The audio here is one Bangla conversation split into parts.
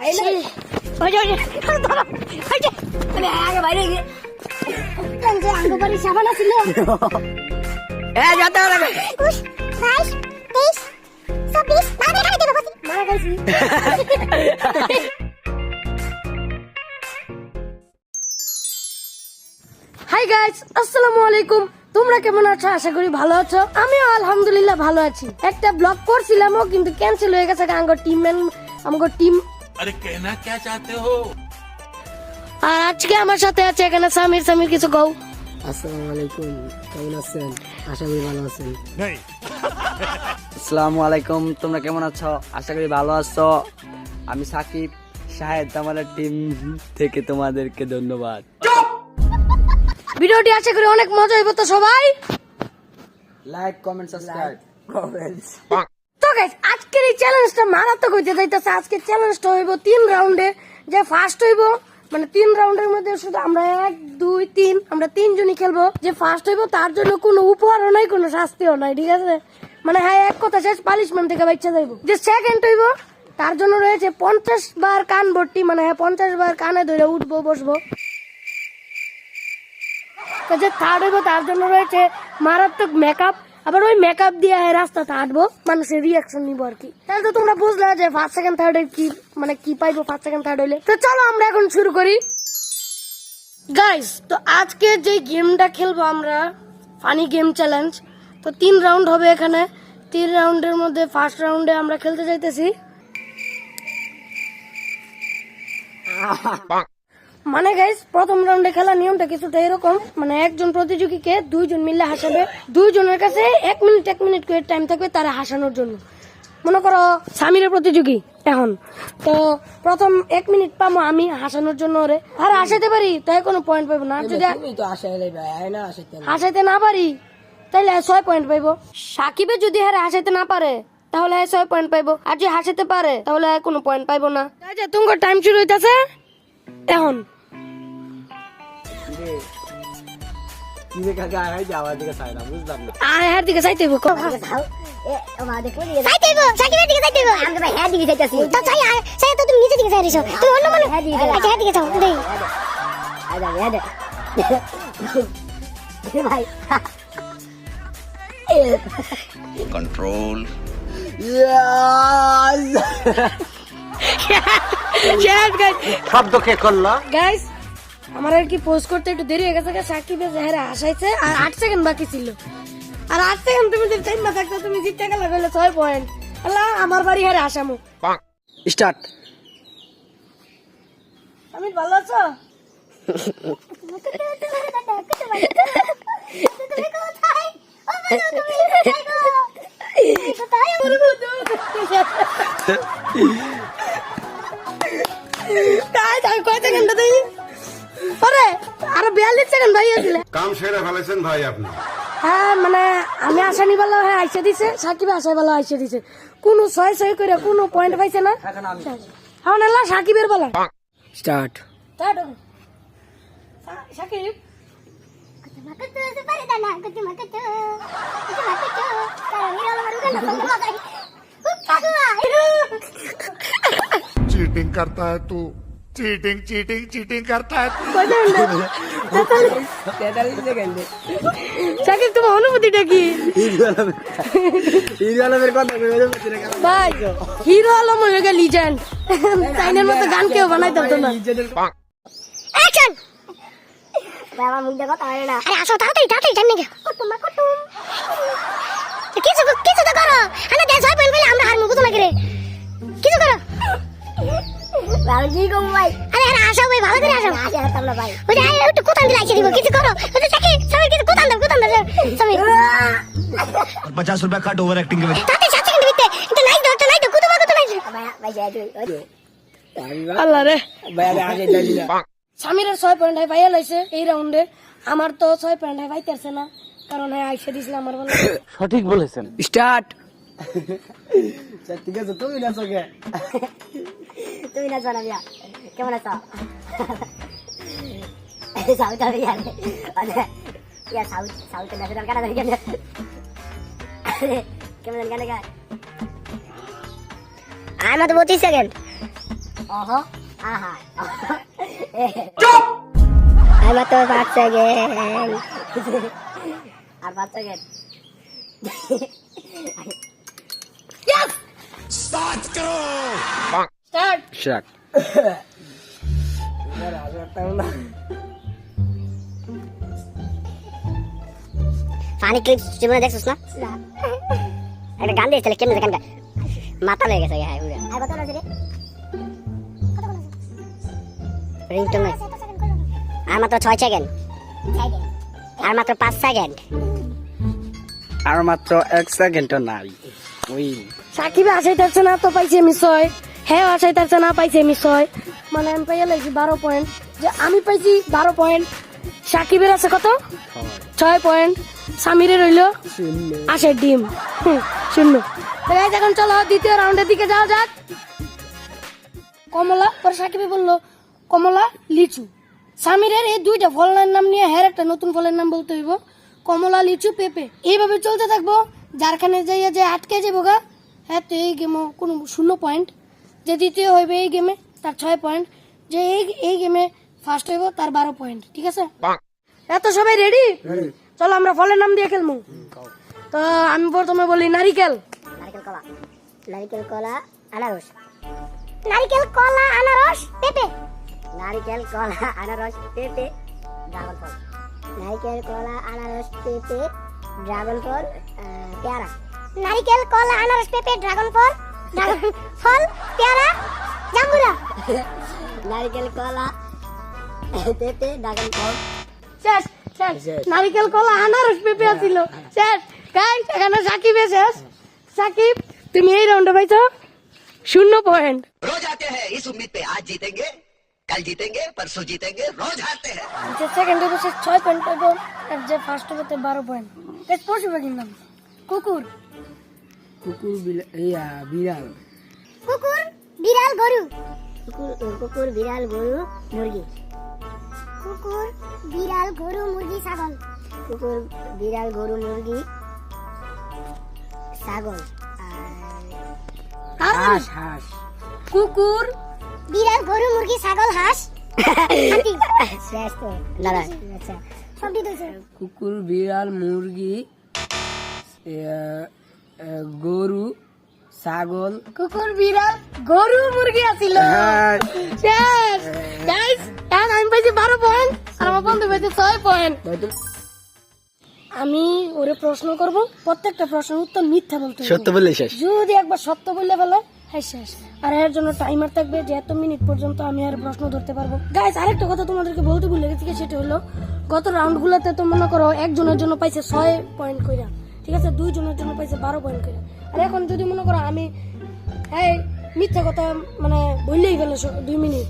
আগে বাইরে গিয়ে আঙ্গো বাড়ি সাবান ছিল যত লাগে 22 23 24 মারা খাই দেব মারা খাইছি। হাই গাইস, আসসালামু আলাইকুম। তোমরা কেমন আছো? আশা করি ভালো আছো। আমিও আলহামদুলিল্লাহ ভালো আছি। একটা ব্লগ করছিলামও কিন্তু ক্যান্সেল হয়ে গেছে। আমগো টিম अरे कहना क्या चाहते हो? আর আজকে আমার সাথে আছে এখানে সামির কিছু কও। আসসালামু আলাইকুম, কেমন আছেন? আশা করি ভালো আছেন। नहीं আসসালামু আলাইকুম, তোমরা কেমন আছো? আশা করি ভালো আছো। আমি সাকিব শাহেদ, আমাদের টিম থেকে তোমাদেরকে ধন্যবাদ। ভিডিওটি আশা করি অনেক মজা হইব, তো সবাই লাইক কমেন্ট সাবস্ক্রাইব কমেন্টস। তো গাইস, আজকের এই চ্যালেঞ্জটা মারাত্মক হইতে যাইতেছে। আজকের চ্যালেঞ্জটা হইব 3 রাউন্ডে। যে ফার্স্ট হইব মানে 3 রাউন্ডের মধ্যে শুধু আমরা 1 2 3 আমরা 3 জনই খেলবো। যে ফার্স্ট হইব তার জন্য কোনো উপহারও নাই, কোনো শাস্তিও নাই, ঠিক আছে? মানে হ্যাঁ, এক কথা শেষ, পানিশমেন্ট থেকে বাচ্চা যাইব। যে সেকেন্ড হইব তার জন্য রয়েছে 50 বার কান ভর্তি, মানে হ্যাঁ 50 বার কানে ধরে উঠবো বসবো। তো যে থার্ড হইব তার জন্য রয়েছে মারাত্মক মেকআপ। আবার ওই মেকআপ দিয়ে রাস্তাতে হাঁটবো, মানুষের রিয়াকশন নিবো আর কি। তাহলে তো তোমরা বুঝলে যে ফার্স্ট সেকেন্ড থার্ড কি মানে কি পাইবো ফার্স্ট সেকেন্ড থার্ড হইলে। তো চলো আমরা এখন শুরু করি গাইস। তো আজকে যে গেমটা খেলবো আমরা, ফানি গেম চ্যালেঞ্জ। তো 3 রাউন্ড হবে এখানে। 3 রাউন্ডের মধ্যে ফার্স্ট রাউন্ডে আমরা খেলতে যাইতেছি। মানে গাইস, প্রথম রাউন্ডে খেলার নিয়মটা কিছুটা এরকম, মানে একজন প্রতিযোগীকে 2 জন মিলে হাসাবে। 2 জনের কাছে 1 মিনিট করে টাইম থাকবে তারা হাসানোর জন্য। মনে করো সামিরের প্রতিযোগী এখন, তো প্রথম 1 মিনিট পাবো আমি হাসানোর জন্য ওরে। আর হাসাইতে পারি তাই কোনো পয়েন্ট পাইবো না। যদি হাসাইতে না পারি তাহলে 6 পয়েন্ট পাইবো। সাকিবে যদি হাসাইতে না পারে তাহলে 6 পয়েন্ট পাইবো, আর যদি হাসাইতে পারে তাহলে কোনো পয়েন্ট পাইবো না। তোমার টাইম শুরু হইতাছে এখন। দিকে চাইতে कंट्रोल শব্দ কে করলো? গাইস, আমার আর কি পোস্ট করতে একটু দেরি হয়ে গেছে। সাকিবের চেহারা হাসাইছে আর 8 সেকেন্ড বাকি ছিল। আর 8 সেকেন্ড তুমি যদি টাইম না থাকতো তুমি জিততে গেলে হলো 6 পয়েন্ট। আল্লাহ, আমার বাড়ি হারে আসামু। স্টার্ট। আমি ভালো আছো? আরো 42 সেকেন্ড ভাই আছিল। কাম সেরে ফেলেছেন ভাই আপনি। হ্যাঁ, মানে আমি আসানি ভালো হ্যাঁ আইসা দিছে, সাকিব আসাই ভালো আইসা দিছে। কোন 6 করে কোনো পয়েন্ট পাইছে না। এখন আল্লাহ সাকিবের বলা স্টার্ট। সাকিব चीटिंग करता है तू, चीटिंग चीटिंग चीटिंग करता है तू। সাকিব, তোমার অনুভূতিটা কি? ভাই, হিরো আলম হয়ে গেল লিজেন্ড। চাইনার মতো গান কেউ বানাইতে পারতো না। অ্যাকশন। বাবা মুখ দেখো তাহলে না। আরে আসো তাড়াতাড়ি টাইম নেই। কুতুম কিছু তো করো। আরে দেখ 6 পয়েন্ট পেলে আমরা হারমু কুতুম লাগে রে। কিছু করো। ভালো কি গো ভাই? আরে আসো ভাই, ভালো করে আসো। আসো আমরা ভাই। ওই একটু কুতান দিলে আইছে দিব। কিছু করো। ওই সাকিব কিছু কুতান দাও সামির। 50 रुपया कट ओवर एक्टिंग के তাতে 7 সেকেন্ড ভিতরে এটা নাই দাও কুতুম নাই। ভাই যাই আল্লাহ রে। সামিরের 6 পয়েন্ট ভাইয়া লাইছে এই রাউন্ডে। আমার তো 6 পয়েন্ট পাইতেছে না, কারণ হ্যাঁ আইসা দিছিল আমার বলে। সঠিক বলেছেন। স্টার্ট। ঠিক আছে, তুমি নাচো কে? তুমি নাচো না বিয়া। কেমন আছো? সাউথ আরিয়া ইয়া সাউথ ন্যাশনাল গানা ধরে গেছে। কেমন গানা গায়? আমার তো 32 সেকেন্ড। Oho. Aha. আর মাত্র 5 সেকেন্ড। আর 5 সেকেন্ড। স্টার্ট শাক ফানি ক্লিপ জীবনে দেখছিস না? একটা গান দিয়েছিল কেমনে গানটা মাথা লেগে গেছে হ্যাঁ উড়ে আর কত আছে রে রিংটোন নাই আর মাত্র 6 সেকেন্ড আর মাত্র 5 সেকেন্ড আর মাত্র 1 সেকেন্ডও নাই ওই সাকিবে আসাইতেছে না তো পাইছি আমি 6 হ্যাঁ আসাইতেছে না পাইছি আমি 6 মানে আমি পাইয়া লাগছি 12 পয়েন্ট যে আমি পাইছি 12 পয়েন্ট সাকিবের আছে কত 6 পয়েন্ট সামিরের রইলো 8 ডিম শূন্য তো গাইস এখন চলো দ্বিতীয় রাউন্ডের দিকে যাওয়া যাক কমলা পরে সাকিবে বললো কমলা লিচু সামিরের এই দুইটা ফলের নাম নিয়ে হ্যাঁ একটা নতুন ফলের নাম বলতে হইব কমলা লিচু পেঁপে এইভাবে চলতে থাকবো যারখানে যাইয়া যে আটকে যাবো গা হ্যাঁ তো এই গেমও কোনো 0 পয়েন্ট যে দ্বিতীয় হইবে এই গেমে তার 6 পয়েন্ট যে এই গেমে ফার্স্ট হইব তার 12 পয়েন্ট ঠিক আছে এত সবাই রেডি চলো আমরা ফলের নাম দিয়ে খেলবো তো আমি প্রথমে বলি নারিকেল নারকেল কলা আনারস নারকেল কলা আনারস পেঁপে নারকেল কলা আনারস পেঁপে ড্রাগন ফল নারকেল কলা আনারস পেঁপে ড্রাগন ফল পেয়ারা নারকেল কলা আনারস পেঁপে ড্রাগন ফল পেয়ারা জাম্বুরা নারকেল কলা পেঁপে ড্রাগন ফল শেষ শেষ নারিকেল কলা আনারস পেঁপে ছিল শেষ গাইস এখানে সাকিব শেষ সাকিব তুমি এই রাউন্ডে পাইছো 0 পয়েন্ট रोज आते हैं इस उम्मीद पे आज जीतेंगे कल जीतेंगे परसों जीतेंगे रोज हारते हैं যে সেকেন্ডে বসে 6 পয়েন্ট পাবো আর যে ফার্স্ট হবে 12 পয়েন্ট গাইস পশু পাখির নাম কুকুর বিড়াল কুকুর বিড়াল গরু কুকুর বিড়াল গরু মুরগি কুকুর বিড়াল গরু মুরগি ছাগল কুকুর বিড়াল গরু মুরগি ছাগল হাঁস হাঁস কুকুর বিড়াল গরু মুরগি ছাগল হাঁস হাতি শেষ তো না না আচ্ছা সবটি দিয়েছে কুকুর বিড়াল মুরগি গরু ছাগল কুকুর বিড়াল গরু মুরগি আছিল শেষ গাইস এখন আমি পাইছি 12 পয়েন্ট আর আমার বন্ধু পাইছে 6 পয়েন্ট আমি ওরে প্রশ্ন করব প্রত্যেকটা প্রশ্নের উত্তর মিথ্যা বলতে হবে সত্য বললে শেষ যদি একবার সত্য বললে ফেলে হ্যাঁ শেষ আর এর জন্য টাইমার থাকবে যে এত মিনিট পর্যন্ত আমি আর প্রশ্ন ধরতে পারবো গাইস আরেকটা কথা তোমাদেরকে বলতে ভুলে গেছি সেটা হলো গত রাউন্ড গুলোতে তো মনে করো একজনের জন্য পাইছে 6 পয়েন্ট কইরা ঠিক আছে 2 জনের জন্য পাইছে 12 পয়েন্ট কইরা আর এখন যদি মনে করো আমি হ্যাঁ মিথ্যা কথা মানে বললেই ফেলে 2 মিনিট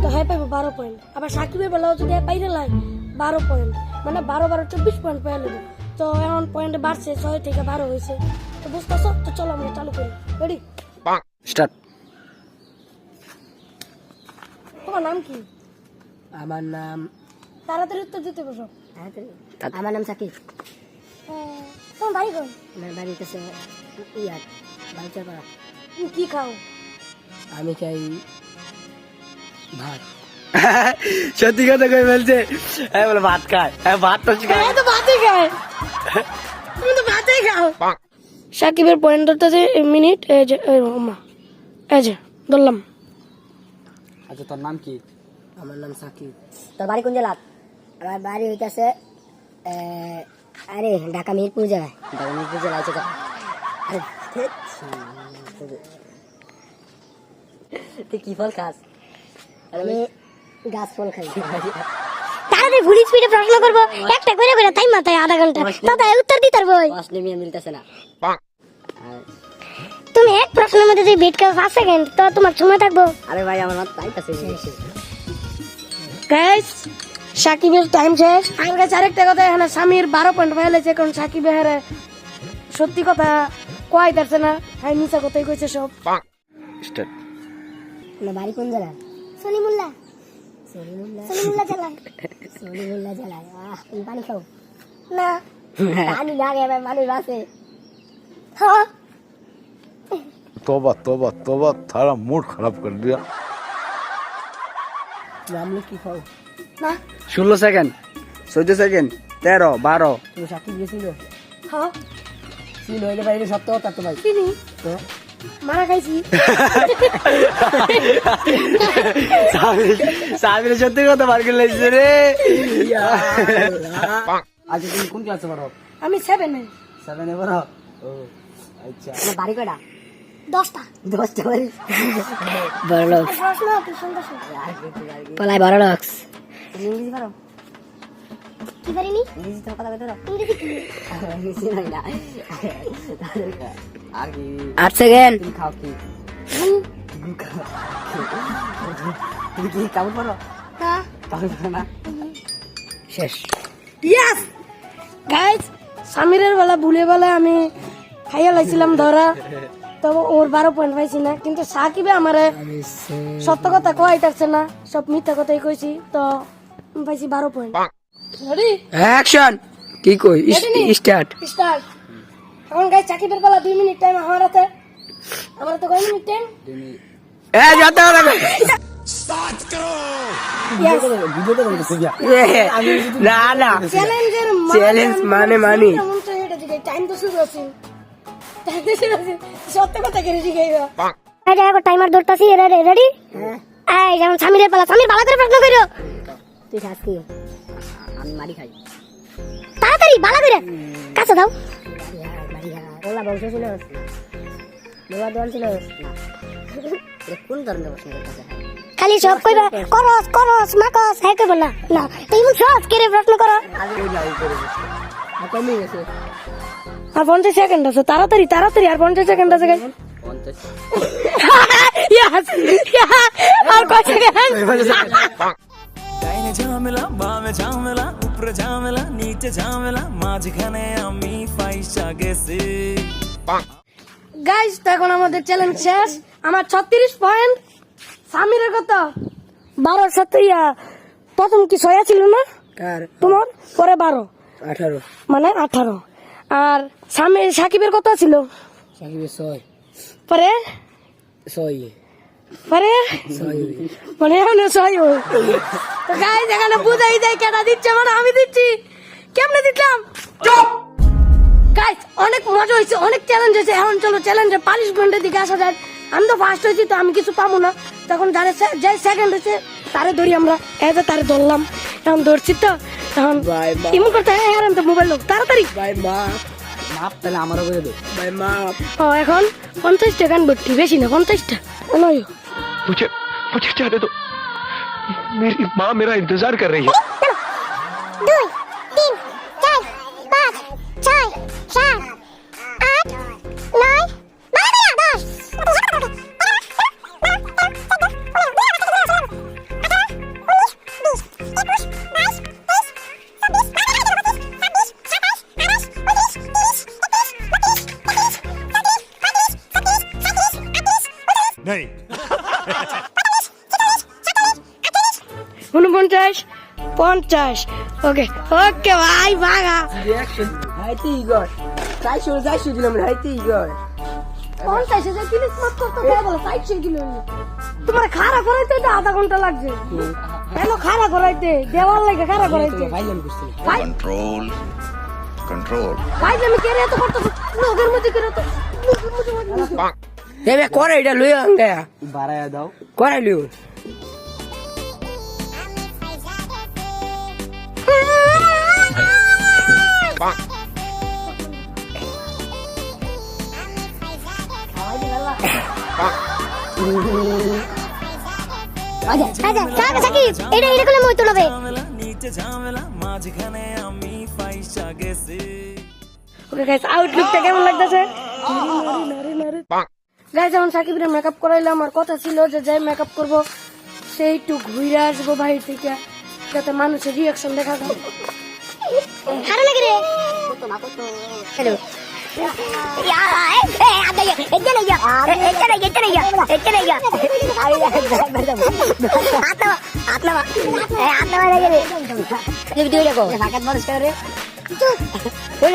তো হ্যাঁ পাইবো 12 পয়েন্ট আবার সাকিবের বেলাও যদি পাইরে লাই 12 পয়েন্ট মানে 12 24 পয়েন্ট পাই নেবো তো এখন পয়েন্ট বাড়ছে 6 থেকে 12 হয়েছে তো বুঝতেছো তো চলো আমরা চালু করি রেডি স্টার্ট তোমার নাম কি আমার নাম তাড়াতাড়ি উত্তর দিতে বসো আমার নাম সাকিব তোমার বাড়ি কোন আমার বাড়ি কাছে ইয়ার বাড়িতে পাড়া তুমি কি খাও আমি খাই ভাত সত্যি কথা কই বলছে হ্যাঁ বলে ভাত খায় হ্যাঁ ভাত তো খায় তো ভাতই খায় তুমি তো ভাতই খাও সাকিবের পয়েন্ট ধরতেছে মিনিট এই যে এই যে ধরলাম আচ্ছা তোর নাম কি আমার নাম সাকিব তোর বাড়ি কোন জেলা আমার বাড়ি হইতাছে আরে ঢাকা মিরপুর জেলায় ঢাকা মিরপুর জেলায় আছে তুই কি ফল খাস আমি গাছ ফল খাই তাহলে ভুলি স্পিডে প্রশ্ন করবো একটা করে করে তাই মাথায় আধা ঘন্টা তাই উত্তর দিতে পারবো প্রশ্ন নিয়ে মিলতেছে না তুমি এক প্রশ্নের মধ্যে যদি বেট করো 5 সেকেন্ড তো তোমার সময় থাকবো আরে ভাই আমার মাথা তাইতাছে গাইস সাকিবের টাইম শেষ আর গাইস আরেকটা কথা এখানে সামির 12 পয়েন্ট পাইলেছে কারণ সাকিব হারে সত্যি কথা কয় দারছে না হাই মিছা কথাই কইছে সব স্টার্ট না বাড়ি কোন জেলা সলিমুল্লাহ সলিমুল্লাহ জেলায় সলিমুল্লাহ জেলায় তুমি পানি খাও না পানি লাগে ভাই মানুষ আছে হ্যাঁ तौबा तौबा तौबा थारा मूड खराब कर दिया নামলে কি ফল? না 16 সেকেন্ড, 14 সেকেন্ড, 13, 12। তুমি সাকিব গেছিল? হ্যাঁ চিন হইলে ভাই, এটা সত্য কথা তো ভাই। চিনি হ্যাঁ? মারা খাইছি। সাবির সত্যি কথা বার করে লাইছে রে। আচ্ছা তুমি কোন ক্লাসে পড়ো? আমি 7 এ। 7 এ পড়ো? ও আচ্ছা। আমার বাড়ি কয়টা? 10টা। 10টা বাড়ি। বড় লোক। পড়াশোনা টিউশন দাসো। পলাই বড় লোক। তুমি ইংরেজি পারো? কি পারিনি? ইংরেজি তো কথা কইতে পারো? ইংরেজি কি? ইংরেজি না। আর কি 8 সেকেন্ড। তুমি খাও কি? তুমি কি কামড় পারো? হ্যাঁ কামড় পারো না? শেষ। ইয়েস গাইস, সামিরের বেলা ভুলে বেলা আমি খাইয়া লাইছিলাম ধরা, তবে ওর 12 পয়েন্ট পাইছি না, কিন্তু সাকিবে আমারে সত্য কথা কইতাছে না, সব মিথ্যা কথাই কইছি, তো আমি পাইছি 12 পয়েন্ট। Ready action. কি কই? স্টার্ট। স্টার্ট। এখন গাইস সাকিবের বেলা 2 মিনিট টাইম আমার হাতে কয় মিনিট টাইম? এ যত কথা কই। ইয়েস ভিডিওতে বলতে না না। চ্যালেঞ্জের চ্যালেঞ্জ মানে মানি। টাইম তো শুরু আছে, সত্য কথা কেড়ে শিখাইবা। এই দেখো টাইমার ধরতাছি। রেডি? এই যেমন সামিরের পালা। সামির ভালো করে প্রশ্ন কইরো। তুই খাস কি? আমি মারি খাই। তাড়াতাড়ি ভালো করে কাছে দাও। ওলা বংশ ছিল না, লোয়া দল ছিল না। কোন ধরনের প্রশ্ন করতেছে? খালি সব কইবা করস করস মাকস হ্যাঁ কইব না। না তুই মুখ সহজ করে প্রশ্ন করো। কমে গেছে। আর 50 সেকেন্ড আছে, তাড়াতাড়ি তাড়াতাড়ি, আর 50 সেকেন্ড আছে গাইস। 50। ইয়েস আর কত সেকেন্ড? ডাইনে ঝামেলা বামে ঝামেলা উপরে ঝামেলা নিচে ঝামেলা মাঝখানে আমি ফাইসা গেছি। গাইস তো এখন আমাদের চ্যালেঞ্জ শেষ। আমার 36 পয়েন্ট, সামিরের কত? 12 সাথে প্রথম কি 6 ছিল না কার? তোমার? পরে 12 18। মানে 18। আর সাকিবের কত ছিল? সাকিবের 6। পরে 6 পরে মানে এখন 6 তো গাইস এখানে বুঝাই যায় কেটা দিচ্ছে, মানে আমি দিচ্ছি। কেমনে দিচ্লাম? গাইস অনেক মজা হয়েছে, অনেক চ্যালেঞ্জ হয়েছে। এখন চলো চ্যালেঞ্জের পানিশমেন্টের দিকে আসা যাক। আমি তো ফার্স্ট হয়েছি, তো আমি কিছু পাবো না। তখন যারা যে সেকেন্ড হয়েছে তারে ধরি আমরা। এই যে তারে ধরলাম, এখন ধরছি তো এখন বাই বাই। ইমন করতে হয়। আর তো মোবাইল লোক তাড়াতাড়ি ভাই মা মাপ তাহলে আমারও করে দে। ভাই মা। ও এখন 50 টাকা ভর্তি, বেশি না 50 টাকা। मुझे मुझे जाने दो, मेरी माँ मेरा इंतजार कर रही है। 2 3 4 5 6 7 8 9 10 नहीं 49 50। ওকে ওকে ভাই ভাগা। রিঅ্যাকশন হাইতে ইগর। চাইছো দিলাম হাইতে ইগর। 50 যে জিনিস মত করতে বলো 60 কিলো। তোমার খাড়া করাইতে তো আধা ঘন্টা লাগছে। কেন খাড়া করাইতে? দেওয়াল লাগে খাড়া করাইতে। ভাইলাম করছি। कंट्रोल कंट्रोल ভাই আমি কেরে এত করতে লোকের মধ্যে কেরে তো লোকের মধ্যে এবে করে এটা লই আঙ্গা। বাড়ায়া দাও। করে লিও। আচ্ছা সাকিব এটা করলে মই তুলবে। ঝামেলা নিচে ঝামেলা মাঝখানে আমি ফাইসা গেছি। ওকে গাইস আউটলুকটা কেমন লাগতেছে? গাইস এখন সাকিবের মেকআপ করাইলাম। আমার কথা ছিল যে যাই মেকআপ করব সেই একটু ঘুরে আসবো বাহির থেকে, যাতে মানুষের রিয়াকশন দেখা যায়। খারাপ লাগে রে। হ্যালো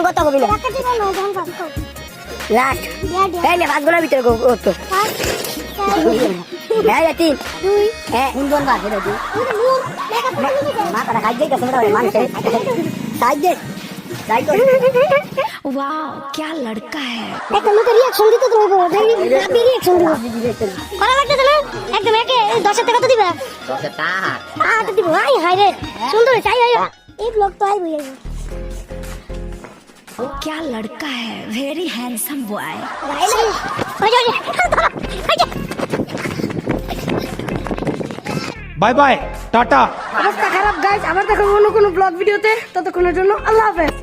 কথা কবি লাস্ট ভিতরে হ্যাঁ তিন দুই হ্যাঁ কোন জন বাজে রে তুই মাথাটা খাই যাইতাছে মেরা মানুষে সাইড দে সাইড দে वाह क्या लड़का है একটা লোকের রিঅ্যাকশন দিতে তো হবে দেখি আপনি রিঅ্যাকশন দিব করা লাগতে না একদম একে 10 টাকা তো দিবা 10 টাকা তো দিব আই হাই রে সুন্দর চাই আই এই ব্লগ তো আই বই क्या लड़का है very handsome boy bye bye tata অবস্থা খারাপ গাইস, আবার দেখো অন্য কোনো ব্লগ ভিডিওতে। ততক্ষণের জন্য আল্লাহ হাফেজ।